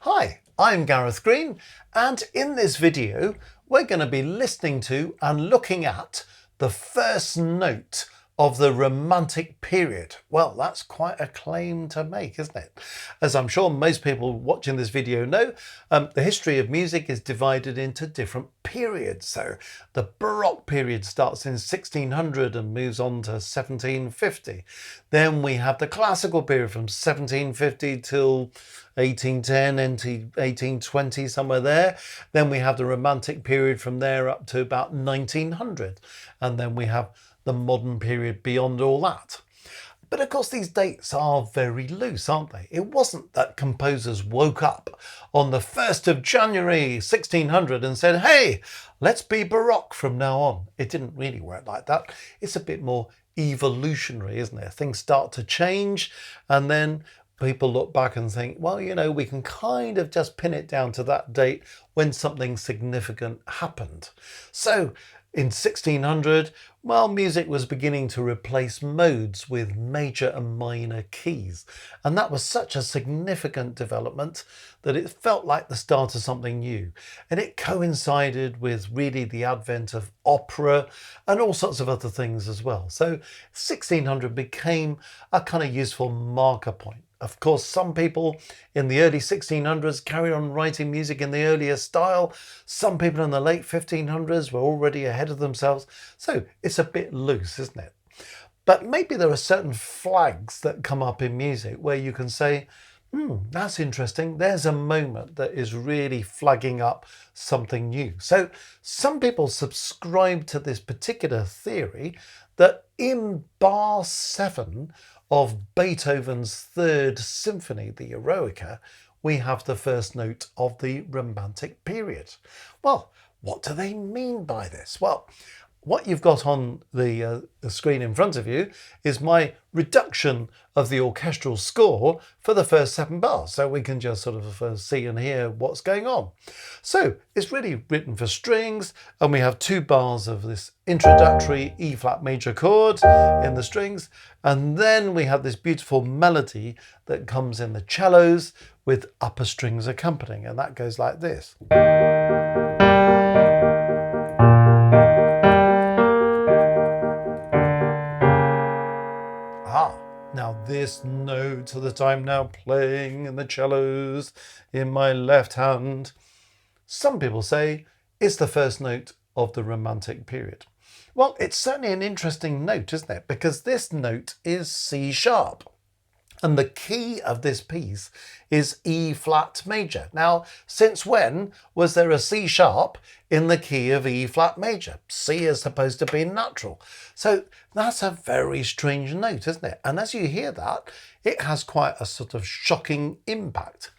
Hi, I'm Gareth Green, and in this video we're going to be listening to and looking at the first note of the Romantic period. Well, that's quite a claim to make, isn't it? As I'm sure most people watching this video know, the history of music is divided into different periods. So the Baroque period starts in 1600 and moves on to 1750. Then we have the classical period from 1750 till 1810 into 1820, somewhere there. Then we have the Romantic period from there up to about 1900. And then we have the modern period beyond all that. But of course, these dates are very loose, aren't they? It wasn't that composers woke up on the 1st of January 1600 and said, hey, let's be Baroque from now on. It didn't really work like that. It's a bit more evolutionary, isn't it? Things start to change and then people look back and think, well, you know, we can kind of just pin it down to that date when something significant happened. So in 1600, well, music was beginning to replace modes with major and minor keys. And that was such a significant development that it felt like the start of something new. And it coincided with really the advent of opera and all sorts of other things as well. So 1600 became a kind of useful marker point. Of course, some people in the early 1600s carried on writing music in the earlier style. Some people in the late 1500s were already ahead of themselves. So it's a bit loose, isn't it? But maybe there are certain flags that come up in music where you can say, that's interesting. There's a moment that is really flagging up something new. So some people subscribe to this particular theory that in bar 7 of Beethoven's Third Symphony, the Eroica, we have the first note of the Romantic period. Well, what do they mean by this? Well, what you've got on the screen in front of you is my reduction of the orchestral score for the first 7 bars, so we can just sort of see and hear what's going on. So it's really written for strings, and we have 2 bars of this introductory E flat major chord in the strings, and then we have this beautiful melody that comes in the cellos with upper strings accompanying, and that goes like this. Now this note that I'm now playing in the cellos in my left hand, some people say is the first note of the Romantic period. Well, it's certainly an interesting note, isn't it? Because this note is C sharp. And the key of this piece is E flat major. Now, since when was there a C sharp in the key of E flat major? C is supposed to be natural. So that's a very strange note, isn't it? And as you hear that, it has quite a sort of shocking impact.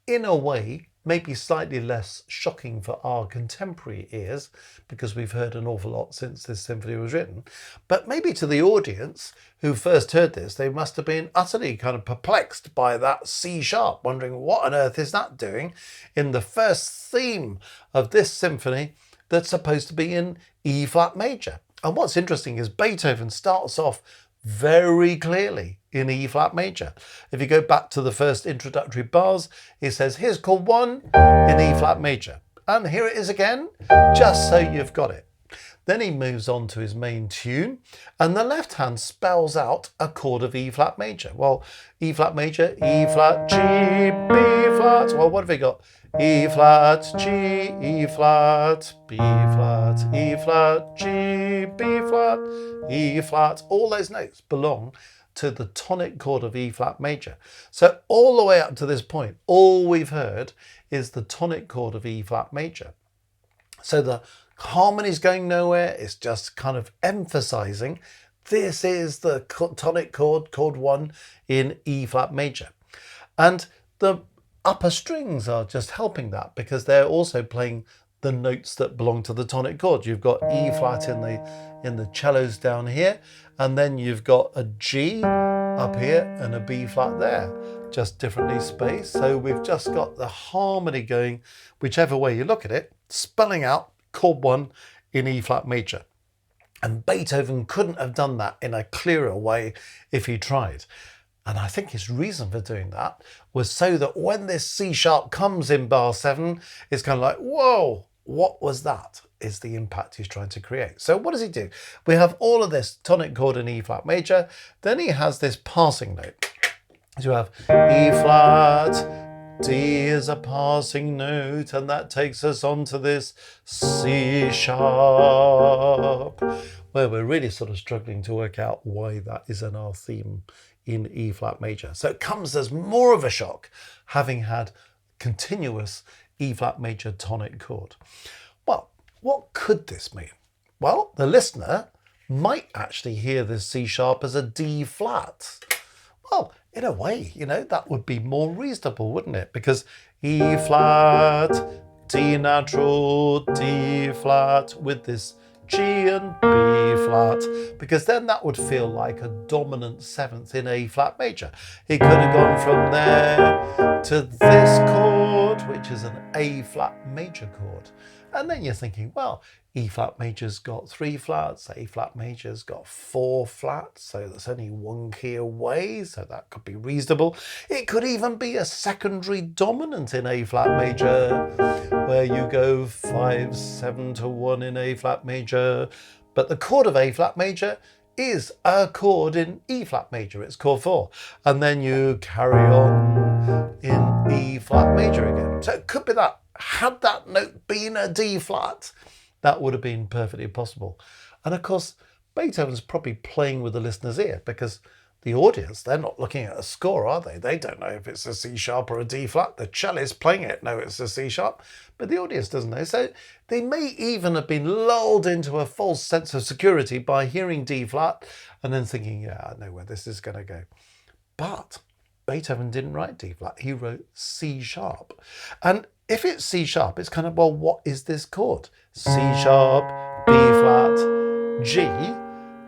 In a way, maybe slightly less shocking for our contemporary ears, because we've heard an awful lot since this symphony was written. But maybe to the audience who first heard this, they must have been utterly kind of perplexed by that C sharp, wondering what on earth is that doing in the first theme of this symphony that's supposed to be in E flat major. And what's interesting is Beethoven starts off very clearly in E flat major. If you go back to the first introductory bars, he says, here's chord 1 in E flat major. And here it is again, just so you've got it. Then he moves on to his main tune, and the left hand spells out a chord of E flat major. Well, E flat major, E flat, G, B flat. Well, what have we got? E flat, G, E flat, B flat, E flat, G, B flat, E flat. All those notes belong to the tonic chord of E flat major. So all the way up to this point, all we've heard is the tonic chord of E flat major. So the harmony's going nowhere. It's just kind of emphasizing this is the tonic chord, chord 1 in E flat major. And the upper strings are just helping that because they're also playing the notes that belong to the tonic chord. You've got E flat in the cellos down here, and then you've got a G up here and a B flat there, just differently spaced. So we've just got the harmony going, whichever way you look at it, spelling out chord 1 in E flat major. And Beethoven couldn't have done that in a clearer way if he tried. And I think his reason for doing that was so that when this C sharp comes in bar 7, it's kind of like, whoa, what was that? Is the impact he's trying to create. So what does he do? We have all of this tonic chord in E flat major. Then he has this passing note. So you have E flat, D is a passing note, and that takes us on to this C sharp, where we're really sort of struggling to work out why that is in our theme in E flat major. So it comes as more of a shock having had continuous E flat major tonic chord. Well, what could this mean? Well, the listener might actually hear this C sharp as a D flat. Well, in a way, you know, that would be more reasonable, wouldn't it? Because E flat, D natural, D flat with this G and B flat, because then that would feel like a dominant 7th in A flat major. He could have gone from there to this chord, which is an A flat major chord. And then you're thinking, well, E flat major's got 3 flats, A flat major's got 4 flats, so that's only 1 key away, so that could be reasonable. It could even be a secondary dominant in A flat major, where you go 5, 7 to 1 in A flat major, but the chord of A flat major is a chord in E flat major, it's chord 4, and then you carry on in E flat major again. So it could be that. Had that note been a D flat, that would have been perfectly possible. And of course, Beethoven's probably playing with the listener's ear, because the audience, they're not looking at a score, are they? They don't know if it's a C sharp or a D flat. The cellist playing it knows it's a C sharp, but the audience doesn't know. So they may even have been lulled into a false sense of security by hearing D flat and then thinking, yeah, I know where this is going to go. But Beethoven didn't write D flat, he wrote C sharp. And if it's C sharp, it's kind of, well, what is this chord? C sharp, B flat, G.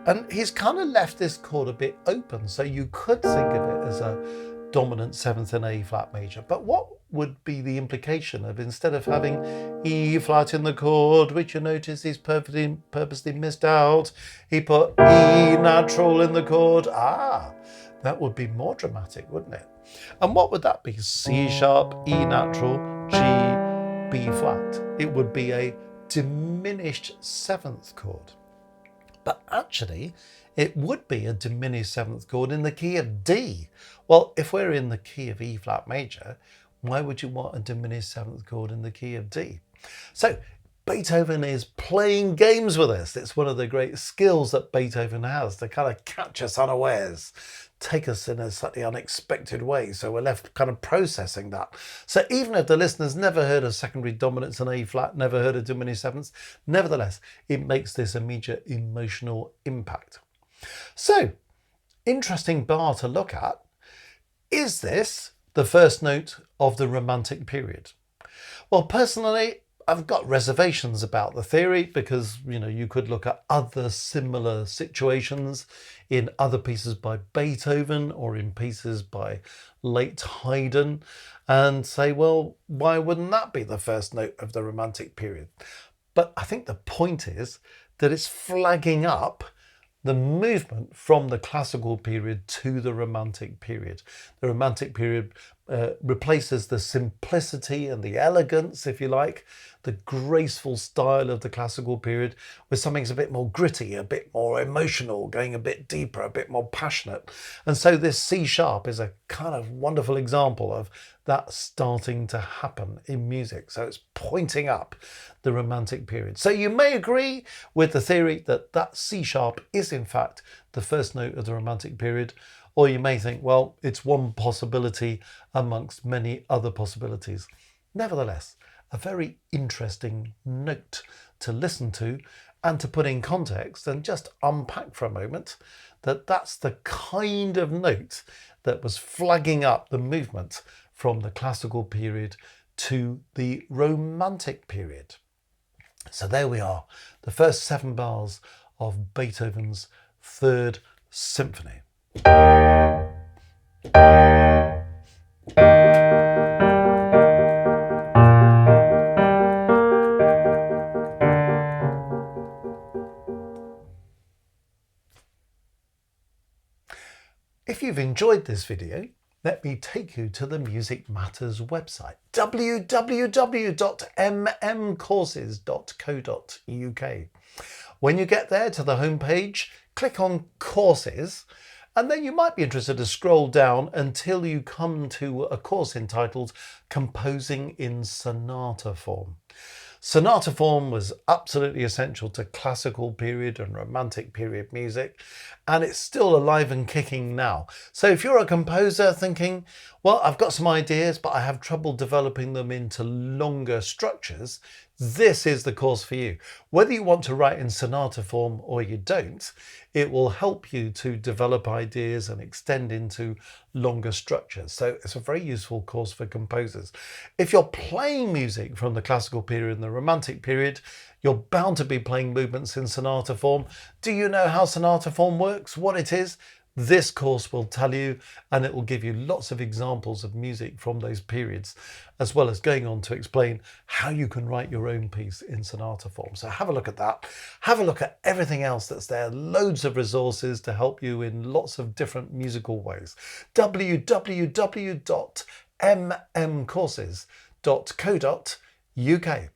And he's kind of left this chord a bit open, so you could think of it as a dominant 7th in A flat major. But what would be the implication of, instead of having E flat in the chord, which you notice he's purposely missed out, he put E natural in the chord? That would be more dramatic, wouldn't it? And what would that be? C sharp, E natural, G, B flat. It would be a diminished 7th chord. But actually, it would be a diminished 7th chord in the key of D. Well, if we're in the key of E flat major, why would you want a diminished 7th chord in the key of D? So Beethoven is playing games with us. It's one of the great skills that Beethoven has, to kind of catch us unawares, take us in a slightly unexpected way, so we're left kind of processing that. So even if the listener's never heard of secondary dominants in A flat, never heard of diminished 7ths, nevertheless, it makes this immediate emotional impact. So, interesting bar to look at. Is this the first note of the Romantic period? Well, personally, I've got reservations about the theory, because, you know, you could look at other similar situations in other pieces by Beethoven or in pieces by late Haydn and say, well, why wouldn't that be the first note of the Romantic period? But I think the point is that it's flagging up the movement from the classical period to the Romantic period. The Romantic period replaces the simplicity and the elegance, if you like, the graceful style of the classical period with something that's a bit more gritty, a bit more emotional, going a bit deeper, a bit more passionate. And so this C sharp is a kind of wonderful example of that starting to happen in music. So it's pointing up the Romantic period. So you may agree with the theory that that C sharp is in fact the first note of the Romantic period, or you may think, well, it's one possibility amongst many other possibilities. Nevertheless, a very interesting note to listen to and to put in context and just unpack for a moment that that's the kind of note that was flagging up the movement from the classical period to the Romantic period. So there we are, the first 7 bars of Beethoven's Third Symphony. If you've enjoyed this video, let me take you to the Music Matters website, www.mmcourses.co.uk. When you get there to the homepage, click on Courses, and then you might be interested to scroll down until you come to a course entitled Composing in Sonata Form. Sonata form was absolutely essential to classical period and romantic period music, and it's still alive and kicking now. So if you're a composer thinking, well, I've got some ideas, but I have trouble developing them into longer structures, this is the course for you. Whether you want to write in sonata form or you don't, it will help you to develop ideas and extend into longer structures. So it's a very useful course for composers. If you're playing music from the classical period and the romantic period, you're bound to be playing movements in sonata form. Do you know how sonata form works, what it is? This course will tell you, and it will give you lots of examples of music from those periods, as well as going on to explain how you can write your own piece in sonata form. So have a look at that. Have a look at everything else that's there. Loads of resources to help you in lots of different musical ways. www.mmcourses.co.uk.